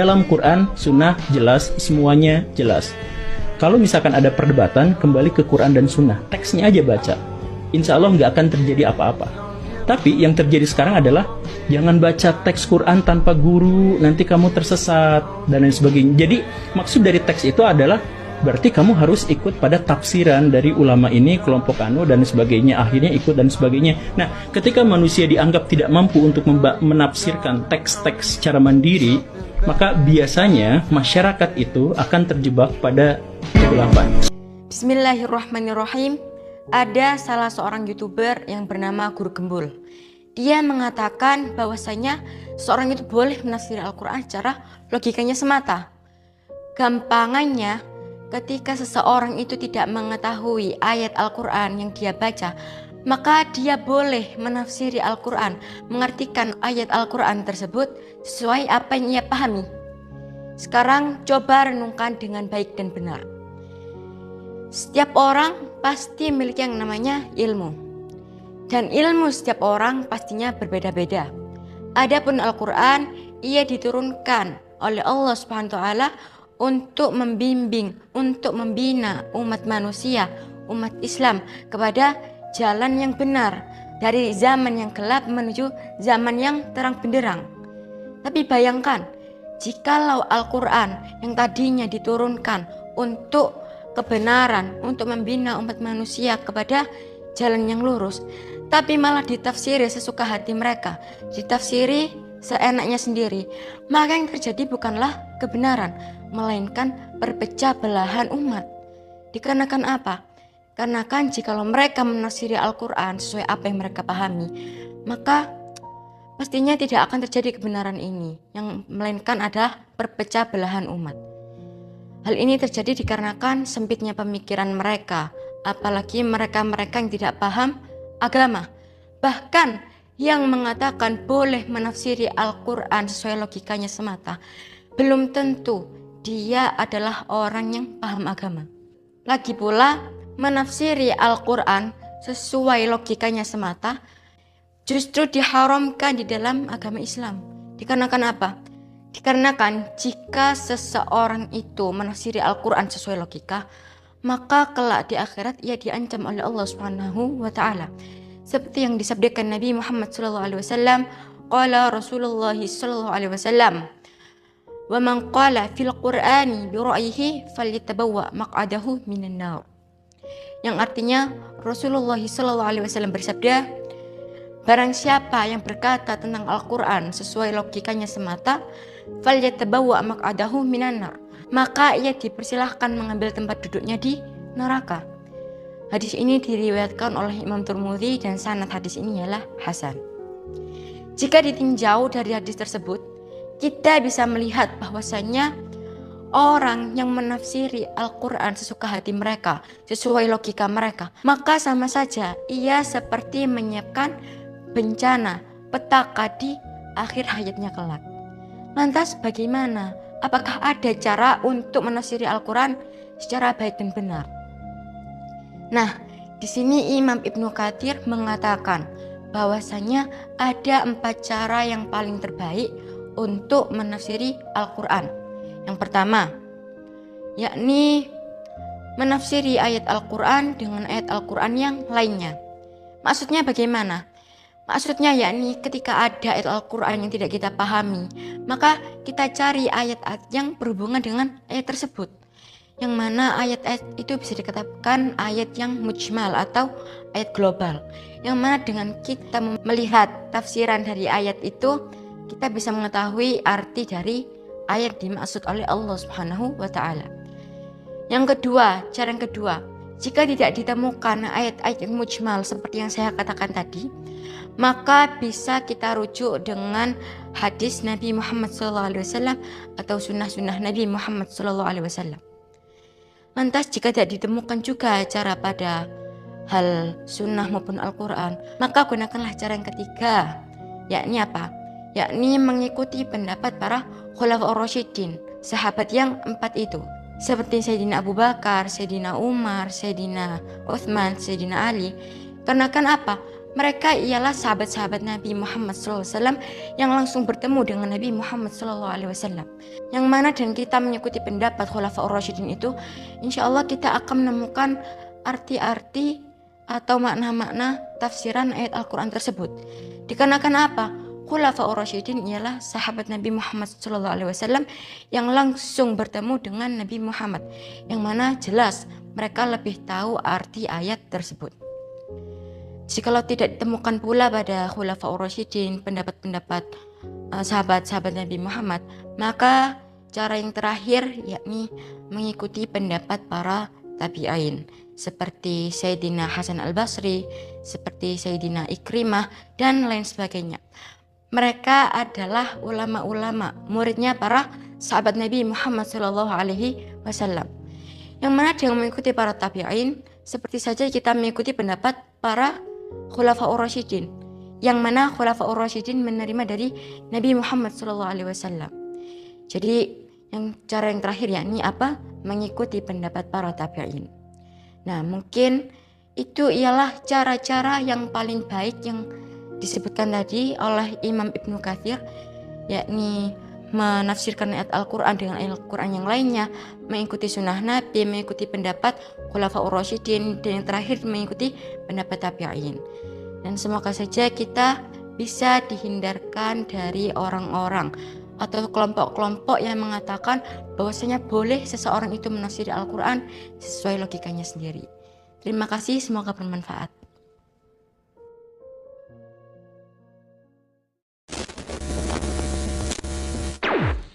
Dalam Quran, Sunnah jelas, semuanya jelas. Kalau misalkan ada perdebatan, kembali ke Quran dan Sunnah. Teksnya aja baca. Insya Allah nggak akan terjadi apa-apa. Tapi yang terjadi sekarang adalah jangan baca teks Quran tanpa guru, nanti kamu tersesat, dan lain sebagainya. Jadi maksud dari teks itu adalah berarti kamu harus ikut pada tafsiran dari ulama ini, kelompok anu, dan sebagainya. Akhirnya ikut dan sebagainya. Nah, ketika manusia dianggap tidak mampu untuk menafsirkan teks-teks secara mandiri, maka biasanya masyarakat itu akan terjebak pada kegelapan. Bismillahirrahmanirrahim. Ada salah seorang YouTuber yang bernama Guru Gembul. Dia mengatakan bahwasanya seorang itu boleh menafsir Al-Quran secara logikanya semata. Gampangannya, ketika seseorang itu tidak mengetahui ayat Al-Quran yang dia baca, maka dia boleh menafsiri Al-Quran, mengartikan ayat Al-Quran tersebut sesuai apa yang ia pahami. Sekarang coba renungkan dengan baik dan benar. Setiap orang pasti memiliki yang namanya ilmu. Dan ilmu setiap orang pastinya berbeda-beda. Adapun Al-Quran, ia diturunkan oleh Allah Subhanahu wa taala untuk membimbing, untuk membina umat manusia, umat Islam kepada jalan yang benar, dari zaman yang gelap menuju zaman yang terang benderang. Tapi bayangkan, jikalau Al-Quran yang tadinya diturunkan untuk kebenaran, untuk membina umat manusia kepada jalan yang lurus, tapi malah ditafsiri sesuka hati mereka, ditafsiri seenaknya sendiri, maka yang terjadi bukanlah kebenaran, melainkan perpecah belahan umat. Dikarenakan apa? Karena kan jikalau mereka menafsiri Al-Quran sesuai apa yang mereka pahami, maka pastinya tidak akan terjadi kebenaran ini, yang melainkan adalah perpecah belahan umat. Hal ini terjadi dikarenakan sempitnya pemikiran mereka, apalagi mereka-mereka yang tidak paham agama. Bahkan yang mengatakan boleh menafsiri Al-Quran sesuai logikanya semata, belum tentu dia adalah orang yang paham agama. Lagi pula, menafsiri Al-Quran sesuai logikanya semata justru diharamkan di dalam agama Islam. Dikarenakan apa? Dikarenakan jika seseorang itu menafsiri Al-Quran sesuai logika, maka kelak di akhirat ia diancam oleh Allah Subhanahu wa taala. Seperti yang disabdakan Nabi Muhammad SAW, qala Rasulullah SAW, wa man qala fil Qur'ani bi ra'yihi falyatabawwa maq'adahu minan nar. Yang artinya Rasulullah SAW bersabda, barang siapa yang berkata tentang Al-Quran sesuai logikanya semata, falyatabawwa maq'adahu minan nar, maka ia dipersilahkan mengambil tempat duduknya di neraka. Hadis ini diriwayatkan oleh Imam Tirmidzi dan sanad hadis ini ialah hasan. Jika ditinjau dari hadis tersebut, kita bisa melihat bahwasanya orang yang menafsiri Al-Quran sesuka hati mereka, sesuai logika mereka, maka sama saja ia seperti menyiapkan bencana, petaka di akhir hayatnya kelak. Lantas bagaimana? Apakah ada cara untuk menafsiri Al-Quran secara baik dan benar? Nah, di sini Imam Ibnu Katsir mengatakan bahwasanya ada 4 cara yang paling terbaik untuk menafsiri Al-Quran. Yang pertama, yakni menafsiri ayat Al-Quran dengan ayat Al-Quran yang lainnya. Maksudnya bagaimana? Maksudnya yakni ketika ada ayat Al-Quran yang tidak kita pahami, maka kita cari ayat-ayat yang berhubungan dengan ayat tersebut. Yang mana ayat-ayat itu bisa dikatakan ayat yang mujmal atau ayat global. Yang mana dengan kita melihat tafsiran dari ayat itu, kita bisa mengetahui arti dari ayat dimaksud oleh Allah Subhanahu wa taala. Yang kedua, cara yang kedua, jika tidak ditemukan ayat-ayat yang mujmal seperti yang saya katakan tadi, maka bisa kita rujuk dengan hadis Nabi Muhammad SAW atau sunnah-sunnah Nabi Muhammad SAW. Lantas jika tidak ditemukan juga cara pada hal sunnah maupun Al-Quran, maka gunakanlah cara yang ketiga, yakni apa? Yakni mengikuti pendapat para khulafaur rasyidin, sahabat yang 4 itu, seperti Sayyidina Abu Bakar, Sayyidina Umar, Sayyidina Utsman, Sayyidina Ali. Karena kan apa? Mereka ialah sahabat-sahabat Nabi Muhammad SAW yang langsung bertemu dengan Nabi Muhammad SAW. Yang mana dan kita mengikuti pendapat Khulafaur Rasyidin itu, insya Allah kita akan menemukan arti-arti atau makna-makna tafsiran ayat Al-Quran tersebut. Dikarenakan apa? Khulafaur Rasyidin ialah sahabat Nabi Muhammad SAW yang langsung bertemu dengan Nabi Muhammad, yang mana jelas mereka lebih tahu arti ayat tersebut. Jikalau tidak ditemukan pula pada Khulafaur Rasyidin pendapat-pendapat sahabat-sahabat Nabi Muhammad, maka cara yang terakhir yakni mengikuti pendapat para tabi'in seperti Sayyidina Hasan al-Basri, seperti Sayyidina Ikrimah dan lain sebagainya. Mereka adalah ulama-ulama, muridnya para sahabat Nabi Muhammad SAW. Yang mana dengan mengikuti para tabi'in, seperti saja kita mengikuti pendapat para Khulafaur Rasyidin, yang mana Khulafaur Rasyidin menerima dari Nabi Muhammad SAW. Jadi cara yang terakhir yakni apa? Mengikuti pendapat para tabi'in. Nah, mungkin itu ialah cara-cara yang paling baik yang disebutkan tadi oleh Imam Ibnu Katsir, yakni menafsirkan ayat Al-Quran dengan ayat Al-Quran yang lainnya, mengikuti sunnah Nabi, mengikuti pendapat Khulafaur Rasyidin, dan yang terakhir mengikuti pendapat tabi'in. Dan semoga saja kita bisa dihindarkan dari orang-orang atau kelompok-kelompok yang mengatakan bahwasanya boleh seseorang itu menafsiri Al-Quran sesuai logikanya sendiri. Terima kasih, semoga bermanfaat.